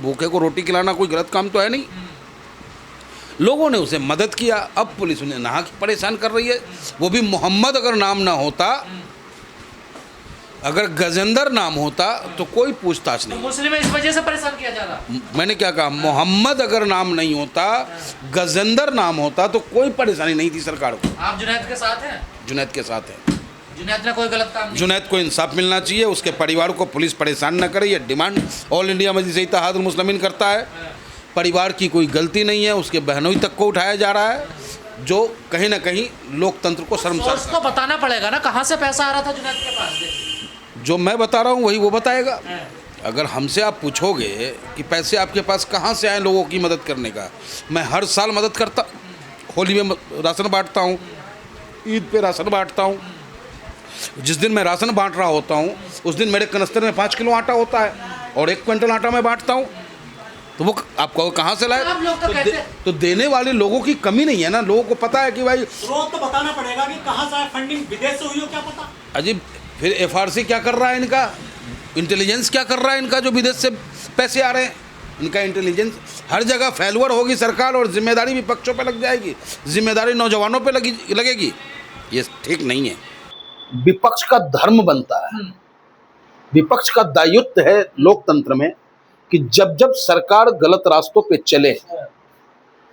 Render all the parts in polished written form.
भूखे को रोटी खिलाना कोई गलत काम तो है नहीं। लोगों ने उसे मदद किया, अब पुलिस उन्हें नाहक परेशान कर रही है। वो भी मोहम्मद अगर नाम ना होता, अगर गजेंद्र नाम होता तो कोई पूछताछ नहीं। तो मुस्लिम इस वजह से परेशान किया जा रहा। मैंने क्या कहा, मोहम्मद अगर नाम नहीं होता, गजेंद्र नाम होता तो कोई परेशानी नहीं थी सरकार को। आप जुनैद के साथ हैं? जुनैद के साथ है। जुनैद ने कोई गलत काम नहीं। जुनैद को इंसाफ मिलना चाहिए, उसके परिवार को पुलिस परेशान न करे, ये डिमांड ऑल इंडिया मजलिस इत्तेहादुल मुस्लिमीन करता है। परिवार की कोई गलती नहीं है, उसके बहनोई तक को उठाया जा रहा है, जो कहीं ना कहीं लोकतंत्र को शर्मसार। सोर्स तो बताना पड़ेगा ना, कहाँ से पैसा आ रहा था जुनैद के पास? जो मैं बता रहा हूँ वही वो बताएगा। अगर हमसे आप पूछोगे कि पैसे आपके पास कहाँ से आए लोगों की मदद करने का, मैं हर साल मदद करता, होली में राशन बांटता हूँ, ईद पे राशन बांटता हूँ। जिस दिन मैं राशन बांट रहा होता हूँ उस दिन मेरे कनस्तर में 5 किलो आटा होता है और 1 क्विंटल आटा मैं बांटता हूँ। तो वो आपको कहाँ से लाए? तो देने वाले लोगों की कमी नहीं है ना। लोगों को पता है कि भाई स्रोत तो बताना पड़ेगा कि कहाँ से फंडिंग विदेश से हुई हो, क्या पता। अजीब, फिर एफआरसी क्या कर रहा है इनका, इंटेलिजेंस क्या कर रहा है इनका, जो विदेश से पैसे आ रहे हैं। इनका इंटेलिजेंस हर जगह फेलुअर होगी सरकार, और जिम्मेदारी विपक्षों पे लग जाएगी, जिम्मेदारी नौजवानों पे लगेगी। ये ठीक नहीं है। विपक्ष का धर्म बनता है, विपक्ष का दायित्व है लोकतंत्र में कि जब जब सरकार गलत रास्तों पे चले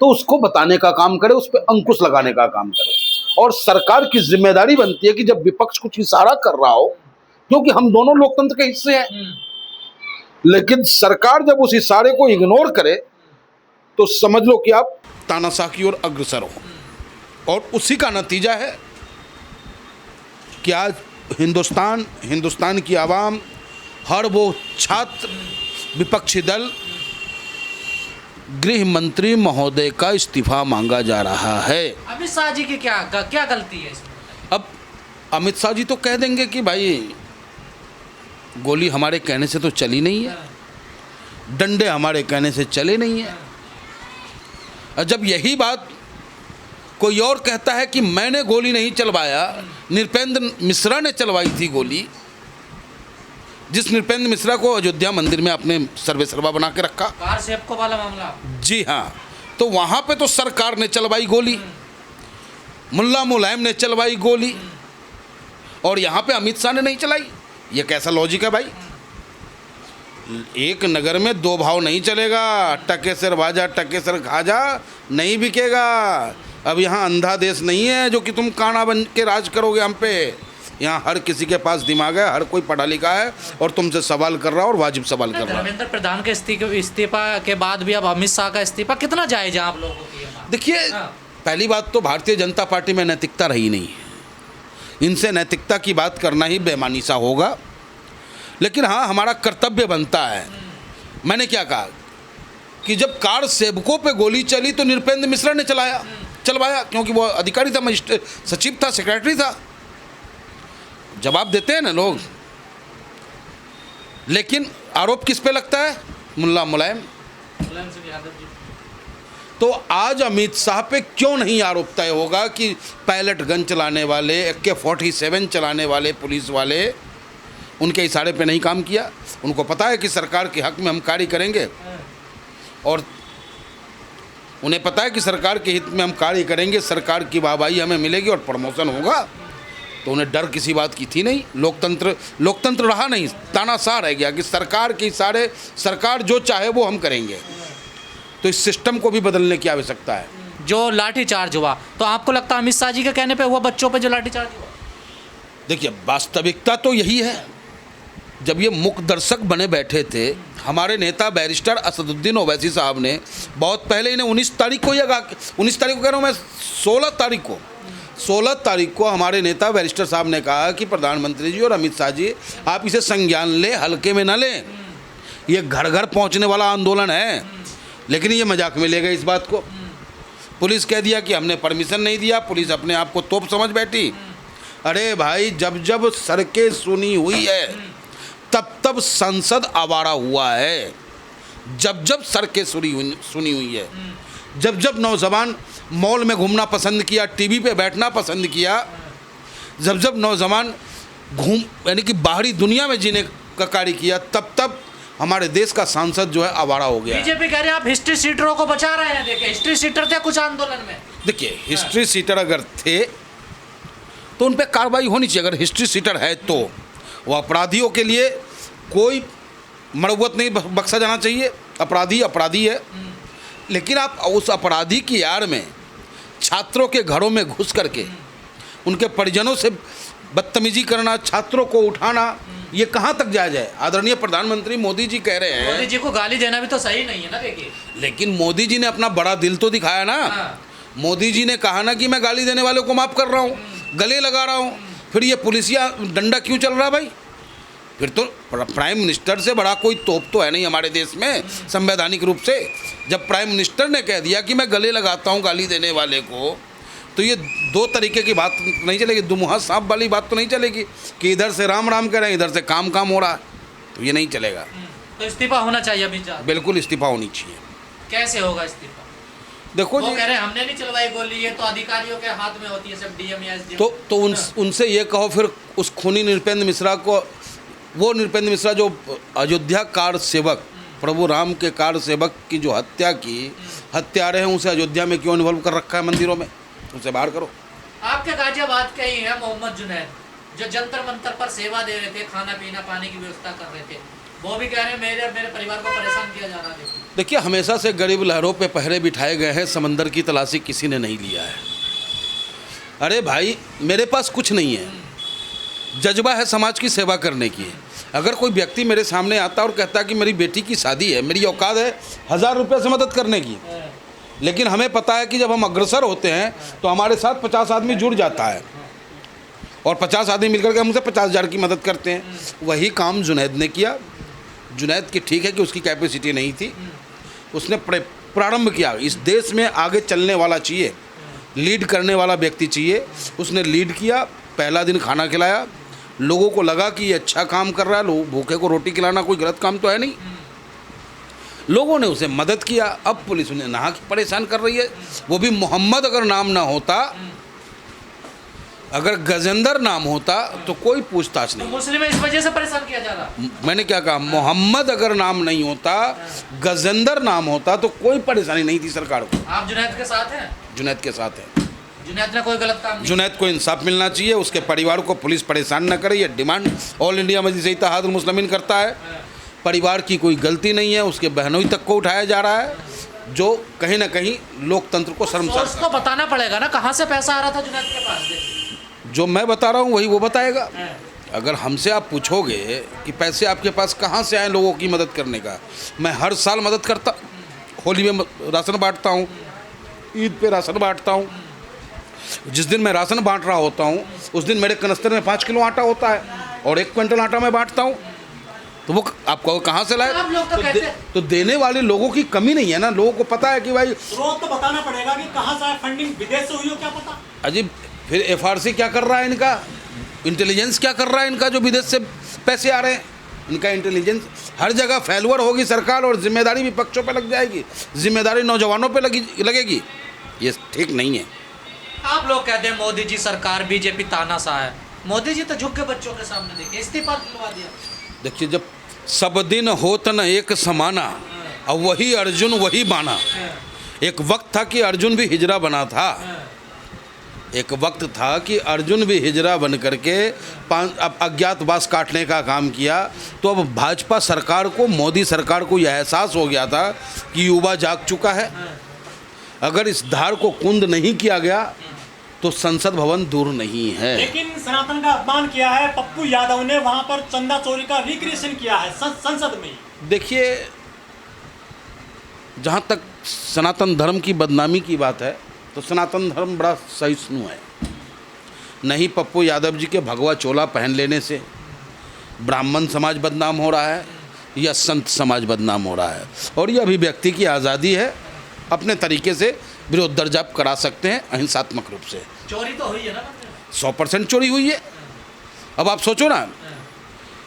तो उसको बताने का काम करे, उस पर अंकुश लगाने का काम करे। और सरकार की जिम्मेदारी बनती है कि जब विपक्ष कुछ इशारा कर रहा हो, क्योंकि हम दोनों लोकतंत्र के हिस्से हैं, लेकिन सरकार जब उस इशारे को इग्नोर करे तो समझ लो कि आप तानाशाह की ओर अग्रसर हो। और उसी का नतीजा है कि आज हिंदुस्तान की आवाम, हर वो छात्र, विपक्षी दल, गृह मंत्री महोदय का इस्तीफा मांगा जा रहा है। अमित शाह जी की क्या गलती है इसमें? अब अमित शाह जी तो कह देंगे कि भाई गोली हमारे कहने से तो चली नहीं है, डंडे हमारे कहने से चले नहीं है। और जब यही बात कोई और कहता है कि मैंने गोली नहीं चलवाया, नृपेंद्र मिश्रा ने चलवाई थी गोली, जिस नृपेंद्र मिश्रा को अयोध्या मंदिर में अपने सर्वेसर्वा बना के रखा, कार सेवको वाला मामला। जी हाँ, तो वहाँ पे तो सरकार ने चलवाई गोली, मुल्ला मुलायम ने चलवाई गोली, और यहाँ पे अमित शाह ने नहीं चलाई। ये कैसा लॉजिक है भाई? एक नगर में दो भाव नहीं चलेगा, टके सिर भाजा टके सिर खाजा नहीं बिकेगा। अब यहाँ अंधा देश नहीं है जो कि तुम काना बन के राज करोगे हम पे। यहाँ हर किसी के पास दिमाग है, हर कोई पढ़ा लिखा है और तुमसे सवाल कर रहा है, और वाजिब सवाल कर रहा है। धर्मेंद्र प्रधान के इस्तीफा के बाद भी अब अमित शाह का इस्तीफा कितना जायज है आप लोगों की? देखिए, पहली बात तो भारतीय जनता पार्टी में नैतिकता रही नहीं है, इनसे नैतिकता की बात करना ही बेईमानी सा होगा। लेकिन हाँ, हमारा कर्तव्य बनता है। मैंने क्या कहा कि जब कार सेवकों पे गोली चली तो नृपेंद्र मिश्रा ने चलवाया, क्योंकि वो अधिकारी था, मजिस्ट्रेट सचिव था, सेक्रेटरी था। जवाब देते हैं ना लोग। लेकिन आरोप किस पे लगता है? मुल्ला मुलायम। तो आज अमित शाह पे क्यों नहीं आरोप तय होगा कि पैलेट गन चलाने वाले, AK-47 चलाने वाले पुलिस वाले, उनके इशारे पे नहीं काम किया? उनको पता है कि सरकार के हक में हम कार्य करेंगे, और उन्हें पता है कि सरकार के हित में हम कार्य करेंगे, सरकार की वाहवाही हमें मिलेगी और प्रमोशन होगा। तो उन्हें डर किसी बात की थी नहीं। लोकतंत्र रहा नहीं, तानाशाह रह गया कि सरकार के इशारे, सरकार जो चाहे वो हम करेंगे। तो इस सिस्टम को भी बदलने की आवश्यकता है। जो लाठीचार्ज हुआ, तो आपको लगता है अमित शाह जी के कहने पे हुआ बच्चों पे जो लाठीचार्ज हुआ? देखिए, वास्तविकता तो यही है। जब ये मुख्य दर्शक बने बैठे थे, हमारे नेता बैरिस्टर असदुद्दीन ओवैसी साहब ने बहुत पहले, इन्हें 19 तारीख को, 19 तारीख को कह रहा हूँ मैं, 16 तारीख को हमारे नेता बैरिस्टर साहब ने कहा कि प्रधानमंत्री जी और अमित शाह जी, आप इसे संज्ञान लें, हल्के में ना लें। ये घर घर पहुंचने वाला आंदोलन है। लेकिन ये मजाक में ले गए इस बात को। पुलिस कह दिया कि हमने परमिशन नहीं दिया, पुलिस अपने आप को तोप समझ बैठी। अरे भाई, जब जब सड़कें सुनी हुई है तब तब संसद आवारा हुआ है। जब जब सड़कें सुनी हुई है, जब जब नौजवान मॉल में घूमना पसंद किया, टीवी पे बैठना पसंद किया, जब जब नौजवान यानी कि बाहरी दुनिया में जीने का कार्य किया, तब तब हमारे देश का सांसद जो है आवारा हो गया है। बीजेपी कह रहे हैं आप हिस्ट्री सीटरों को बचा रहे हैं। देखिए हिस्ट्री सीटर थे कुछ आंदोलन में। देखिए हिस्ट्री सीटर अगर थे तो उन पर कार्रवाई होनी चाहिए। अगर हिस्ट्री सीटर है तो वो अपराधियों के लिए कोई मरवत नहीं बख्शा जाना चाहिए। अपराधी अपराधी है, लेकिन आप उस अपराधी की आड़ में छात्रों के घरों में घुस करके उनके परिजनों से बदतमीजी करना, छात्रों को उठाना, ये कहाँ तक जायज़ है? आदरणीय प्रधानमंत्री मोदी जी कह रहे हैं। मोदी जी को गाली देना भी तो सही नहीं है ना। देखिए लेकिन मोदी जी ने अपना बड़ा दिल तो दिखाया ना। मोदी जी ने कहा ना कि मैं गाली देने वालों को माफ़ कर रहा हूँ, गले लगा रहा हूँ। फिर ये पुलिसिया डंडा क्यों चल रहा है भाई? फिर तो प्राइम मिनिस्टर से बड़ा कोई तोप तो है नहीं हमारे देश में संवैधानिक रूप से। जब प्राइम मिनिस्टर ने कह दिया कि मैं गले लगाता हूँ गाली देने वाले को, तो ये दो तरीके की बात नहीं चलेगी। दुमुहा सांप वाली बात तो नहीं चलेगी कि इधर से राम राम कह रहे हैं, इधर से काम काम हो रहा है, तो ये नहीं चलेगा। तो इस्तीफा होना चाहिए अभी जा। बिल्कुल इस्तीफा होनी चाहिए। कैसे होगा इस्तीफा? देखो वो जी, कह रहे हैं हमने नहीं चलवाई गोली, ये तो अधिकारियों के हाथ में होती है सब, डीएम या एसडीएम। तो उनसे ये कहो फिर उस खूनी नृपेंद्र मिश्रा को, वो नृपेंद्र मिश्रा जो अयोध्या कार सेवक, प्रभु राम के कार सेवक की जो हत्या की, हत्यारे हैं, उसे अयोध्या में क्यों इन्वॉल्व कर रखा है मंदिरों में? उसे बाहर करो। आपके गाजियाबाद के ही है मोहम्मद जुनैद, जो जंतर मंतर पर सेवा दे रहे थे, खाना पीना पानी की व्यवस्था कर रहे थे। वो भी कह रहे हैं मेरे और मेरे परिवार को परेशान किया जा रहा है। देखिए हमेशा से गरीब लहरों पे पहरे बिठाए गए हैं, समंदर की तलाशी किसी ने नहीं लिया है। अरे भाई मेरे पास कुछ नहीं है, जज्बा है समाज की सेवा करने की। अगर कोई व्यक्ति मेरे सामने आता और कहता कि मेरी बेटी की शादी है, मेरी औकात है 1000 रुपये से मदद करने की, लेकिन हमें पता है कि जब हम अग्रसर होते हैं तो हमारे साथ 50 आदमी जुड़ जाता है और 50 आदमी मिलकर के हमसे 50,000 की मदद करते हैं। वही काम जुनैद ने किया। जुनैद की ठीक है कि उसकी कैपेसिटी नहीं थी, उसने प्रारंभ किया। इस देश में आगे चलने वाला चाहिए, लीड करने वाला व्यक्ति चाहिए। उसने लीड किया, पहला दिन खाना खिलाया, लोगों को लगा कि ये अच्छा काम कर रहा है। लोग भूखे को रोटी खिलाना कोई गलत काम तो है नहीं। लोगों ने उसे मदद किया। अब पुलिस उन्हें नाहक परेशान कर रही है। वो भी मोहम्मद अगर नाम ना होता, अगर गजेंद्र नाम होता तो कोई पूछताछ नहीं। तो मुस्लिम इस वजह से परेशान किया जा रहा। मैंने क्या कहा? मोहम्मद अगर नाम नहीं होता, गजेंद्र नाम होता तो कोई परेशानी नहीं थी सरकार को। आप जुनैद के साथ हैं? जुनैद के साथ है। जुनैद ने कोई गलत काम नहीं। जुनैद को इंसाफ मिलना चाहिए, उसके परिवार को पुलिस परेशान न करे। ये डिमांड ऑल इंडिया मजलिस इत्तेहादुल मुस्लिमीन करता है। परिवार की कोई गलती नहीं है, उसके बहनों तक को उठाया जा रहा है, जो कहीं ना कहीं लोकतंत्र को शर्मसार उसको बताना पड़ेगा ना कहाँ से पैसा आ रहा था जुनैद के पास। जो मैं बता रहा हूँ वही वो बताएगा। अगर हमसे आप पूछोगे कि पैसे आपके पास कहाँ से आए लोगों की मदद करने का, मैं हर साल मदद करता। होली में राशन बांटता हूँ, ईद पे राशन बांटता हूँ। जिस दिन मैं राशन बांट रहा होता हूँ उस दिन मेरे कनस्तर में 5 किलो आटा होता है और 1 क्विंटल आटा मैं बांटता हूँ। तो वो आपको कहाँ से लाए? तो देने वाले लोगों की कमी नहीं है ना। लोगों को पता है कि भाई स्रोत तो बताना पड़ेगा कि कहाँ से फंडिंग विदेश से हुई हो, क्या पता। अजीब। फिर एफआरसी क्या कर रहा है इनका? इंटेलिजेंस क्या कर रहा है इनका जो विदेश से पैसे आ रहे हैं? इनका इंटेलिजेंस हर जगह फेलवर होगी सरकार और जिम्मेदारी विपक्षों पे लग जाएगी, जिम्मेदारी नौजवानों पे लगेगी। ये ठीक नहीं है। आप लोग कहते हैं मोदी जी सरकार बीजेपी तानाशाह है। मोदी जी तो झुक के बच्चों के सामने देखिए इस्तीफा दिलवा दिया। देखिए जब सब दिन होत न एक समाना और वही अर्जुन वही बाना। एक वक्त था कि अर्जुन भी हिजरा बना था। एक वक्त था कि अर्जुन भी हिजरा बन करके अज्ञातवास काटने का काम किया। तो अब भाजपा सरकार को, मोदी सरकार को यह एहसास हो गया था कि युवा जाग चुका है। अगर इस धार को कुंद नहीं किया गया तो संसद भवन दूर नहीं है। लेकिन सनातन का अपमान किया है पप्पू यादव ने, वहां पर चंदा चोरी का रिक्रिएशन किया है संसद में। देखिए जहाँ तक सनातन धर्म की बदनामी की बात है तो सनातन धर्म बड़ा सहिष्णु है। नहीं पप्पू यादव जी के भगवा चोला पहन लेने से ब्राह्मण समाज बदनाम हो रहा है या संत समाज बदनाम हो रहा है। और ये अभिव्यक्ति की आज़ादी है, अपने तरीके से विरोध दर्ज आप करा सकते हैं अहिंसात्मक रूप से। चोरी तो हुई है ना, 100% चोरी हुई है। अब आप सोचो ना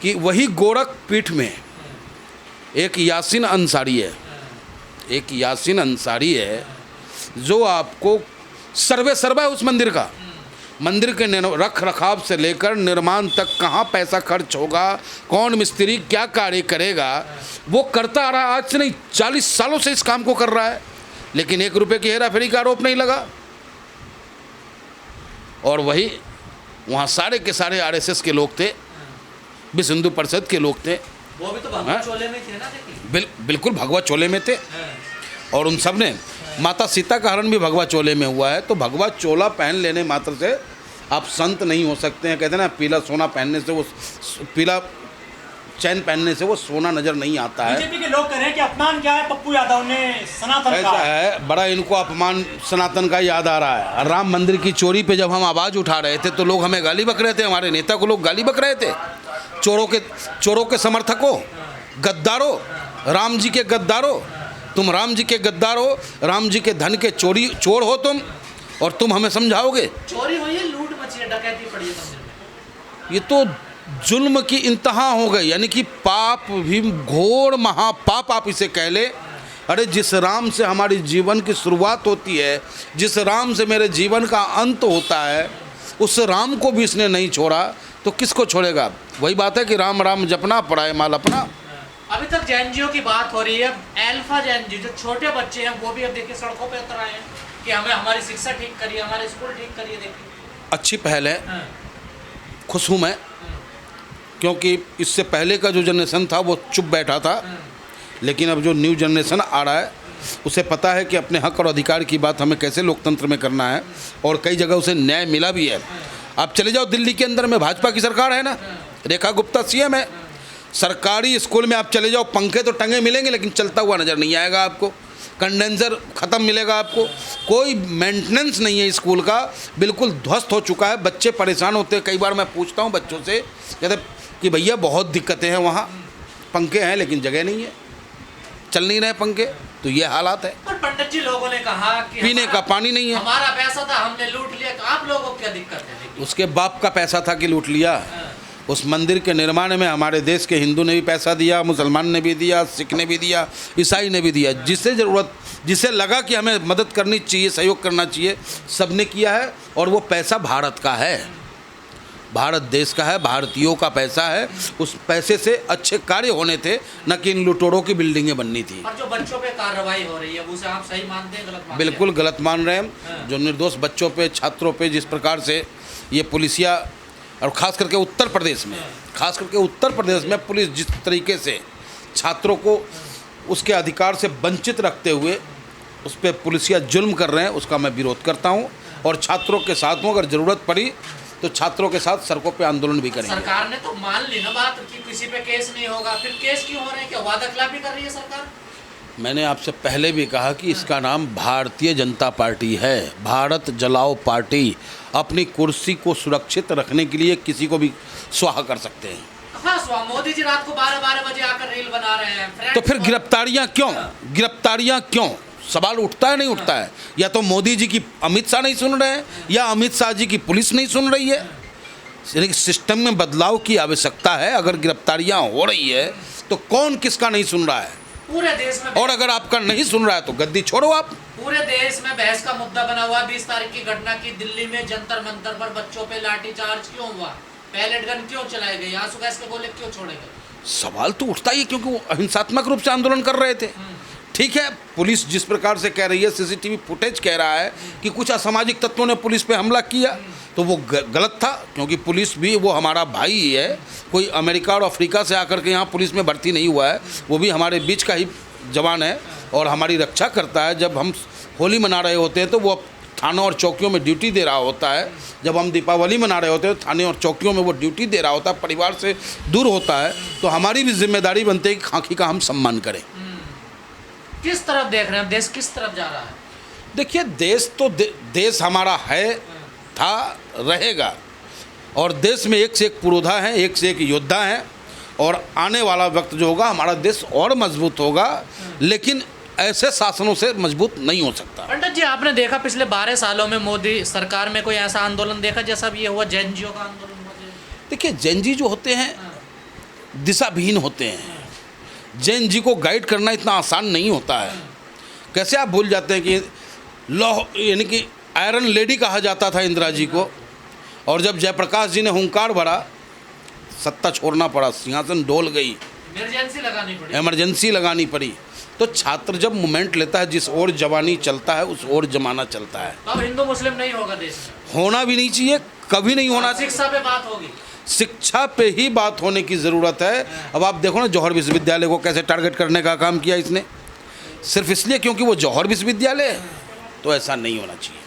कि वही गोरख पीठ में एक यासीन अंसारी है, एक यासीन अंसारी है जो आपको सर्वे सर्वा है उस मंदिर का, मंदिर के रख रखाव से लेकर निर्माण तक कहाँ पैसा खर्च होगा, कौन मिस्त्री क्या कार्य करेगा, वो करता आ रहा है। आज से नहीं, 40 सालों से इस काम को कर रहा है, लेकिन 1 रुपये की हेरा फेरी का आरोप नहीं लगा। और वही वहाँ सारे के सारे RSS के लोग थे, विश्व हिंदू परिषद के लोग थे, वो भी तो भगवा चोले में थे ना। बिल्कुल भगवा चोले में थे। और उन सब ने, माता सीता का हरण भी भगवा चोले में हुआ है। तो भगवा चोला पहन लेने मात्र से आप संत नहीं हो सकते हैं। कहते हैं ना, पीला सोना पहनने से, वो पीला चैन पहनने से वो सोना नजर नहीं आता है। बीजेपी के लोग कह रहे हैं कि अपमान क्या है पप्पू यादव ने सनातन का। ऐसा है, बड़ा इनको अपमान सनातन का याद आ रहा है। राम मंदिर की चोरी पे जब हम आवाज़ उठा रहे थे तो लोग हमें गाली बक रहे थे, हमारे नेता को लोग गाली बक रहे थे। चोरों के समर्थकों, गद्दारों, राम जी के गद्दारों, तुम राम जी के गद्दार हो, राम जी के धन के चोर हो तुम, और तुम हमें समझाओगे? चोरी हुई है, लूट मची है, डकैती पड़ी है मंदिर में। ये तो जुल्म की इंतहा हो गई, यानी कि पाप भी, घोर महापाप आप इसे कह ले। अरे जिस राम से हमारी जीवन की शुरुआत होती है, जिस राम से मेरे जीवन का अंत होता है, उस राम को भी इसने नहीं छोड़ा तो किसको छोड़ेगा? वही बात है कि राम राम जपना, पड़ाए माल अपना। अभी तक जैनजियों की बात हो रही है। अल्फा जैनजी जो छोटे बच्चे हैं वो भी अब देखिए सड़कों पे उतर आए हैं कि हमें हमारी शिक्षा ठीक करिए, हमारे स्कूल ठीक करिए। देखिए अच्छी पहल है, खुश हूँ मैं, क्योंकि इससे पहले का जो जनरेशन था वो चुप बैठा था, लेकिन अब जो न्यू जनरेशन आ रहा है उसे पता है कि अपने हक और अधिकार की बात हमें कैसे लोकतंत्र में करना है, और कई जगह उसे न्याय मिला भी है। आप चले जाओ दिल्ली के अंदर में, भाजपा की सरकार है ना, रेखा गुप्ता CM है। सरकारी स्कूल में आप चले जाओ, पंखे तो टंगे मिलेंगे लेकिन चलता हुआ नज़र नहीं आएगा आपको, कंडेंसर ख़त्म मिलेगा आपको, कोई मेंटेनेंस नहीं है स्कूल का, बिल्कुल ध्वस्त हो चुका है। बच्चे परेशान होते हैं। कई बार मैं पूछता हूँ बच्चों से, कहते कि भैया बहुत दिक्कतें हैं वहाँ, पंखे हैं लेकिन जगह नहीं है, चल नहीं रहे पंखे। तो ये हालात है। पर पंडित जी लोगों ने कहा कि पीने का पानी नहीं है, हमारा पैसा था हमने लूट लिया, तो आप लोगों को क्या दिक्कत है? उसके बाप का पैसा था कि लूट लिया। उस मंदिर के निर्माण में हमारे देश के हिंदू ने भी पैसा दिया, मुसलमान ने भी दिया, सिख ने भी दिया, ईसाई ने भी दिया। जिससे ज़रूरत, जिसे लगा कि हमें मदद करनी चाहिए, सहयोग करना चाहिए, सब ने किया है। और वो पैसा भारत का है, भारत देश का है, भारतीयों का पैसा है। उस पैसे से अच्छे कार्य होने थे, न कि इन लुटेरों की बिल्डिंगें बननी थी। और जो बच्चों पे कार्रवाई हो रही है उसे आप सही मानते हैं, गलत मानते हैं? बिल्कुल गलत मान रहे हैं। जो निर्दोष बच्चों पे, छात्रों पे जिस प्रकार से ये पुलिसिया, और ख़ास करके उत्तर प्रदेश में पुलिस जिस तरीके से छात्रों को उसके अधिकार से वंचित रखते हुए उस पर पुलिसिया जुल्म कर रहे हैं, उसका मैं विरोध करता हूं। और छात्रों के साथ हूँ, अगर ज़रूरत पड़ी तो छात्रों के साथ सड़कों पे आंदोलन भी करेंगे। सरकार ने तो मान ली ना बात कि किसी पे केस नहीं होगा, फिर केस क्यों हो रहे हैं? क्या वादा खिलाफी कर रही है सरकार? मैंने आपसे पहले भी कहा कि इसका नाम भारतीय जनता पार्टी है, भारत जलाओ पार्टी। अपनी कुर्सी को सुरक्षित रखने के लिए किसी को भी स्वाहा कर सकते हैं। हाँ, मोदी जी रात को 12-12 बजे आकर रील बना रहे हैं। तो फिर गिरफ्तारियां क्यों? सवाल उठता है नहीं उठता है? या तो मोदी जी की अमित शाह नहीं सुन रहे हैं, या अमित शाह जी की पुलिस नहीं सुन रही है। यानी सिस्टम में बदलाव की आवश्यकता है। अगर गिरफ्तारियां हो रही है तो कौन किसका नहीं सुन रहा है? पूरे देश में। और अगर आपका नहीं सुन रहा है तो गद्दी छोड़ो आप। पूरे देश में बहस का मुद्दा बना हुआ। 20 तारीख की घटना की दिल्ली में जंतर मंतर पर बच्चों पे लाठीचार्ज क्यों हुआ? पैलेट गन क्यों चलाए गए? आंसू गैस के गोले क्यों छोड़े गए? सवाल तो उठता ही है, क्योंकि वो अहिंसात्मक रूप से आंदोलन कर रहे थे। ठीक है, पुलिस जिस प्रकार से कह रही है, CCTV फुटेज कह रहा है कि कुछ असामाजिक तत्वों ने पुलिस पे हमला किया, तो वो गलत था, क्योंकि पुलिस भी वो हमारा भाई ही है। कोई अमेरिका और अफ्रीका से आकर के यहाँ पुलिस में भर्ती नहीं हुआ है, वो भी हमारे बीच का ही जवान है और हमारी रक्षा करता है। जब हम होली मना रहे होते हैं तो वो थानों और चौकियों में ड्यूटी दे रहा होता है। जब हम दीपावली मना रहे होते हैं थाने और चौकियों में वो ड्यूटी दे रहा होता है, परिवार से दूर होता है। तो हमारी भी जिम्मेदारी बनती है कि खाकी का हम सम्मान करें। किस तरफ देख रहे हैं? देश किस तरफ जा रहा है? देखिए, देश तो देश हमारा है, था, रहेगा। और देश में एक से एक पुरोधा हैं, एक से एक योद्धा हैं। और आने वाला वक्त जो होगा हमारा देश और मजबूत होगा, लेकिन ऐसे शासनों से मजबूत नहीं हो सकता। पंडित जी, आपने देखा पिछले 12 सालों में मोदी सरकार में कोई ऐसा आंदोलन देखा जैसा भी ये हुआ जैनजियों का आंदोलन हुआ? देखिए, जैन जी जो होते हैं दिशाविहीन होते हैं। जैन जी को गाइड करना इतना आसान नहीं होता है। कैसे आप भूल जाते हैं कि लौह, यानी कि आयरन लेडी कहा जाता था इंदिरा जी को, और जब जयप्रकाश जी ने हुंकार भरा, सत्ता छोड़ना पड़ा, सिंहासन डोल गई, इमरजेंसी लगानी पड़ी। तो छात्र जब मोमेंट लेता है, जिस ओर जवानी चलता है उस ओर जमाना चलता है। तो अब हिंदू मुस्लिम नहीं होगा देश में, होना भी नहीं चाहिए, कभी नहीं होना चाहिए। शिक्षा पे बात होगी, शिक्षा पे ही बात होने की ज़रूरत है। अब आप देखो ना, जौहर विश्वविद्यालय को कैसे टारगेट करने का काम किया इसने, सिर्फ इसलिए क्योंकि वो जौहर विश्वविद्यालय है। तो ऐसा नहीं होना चाहिए।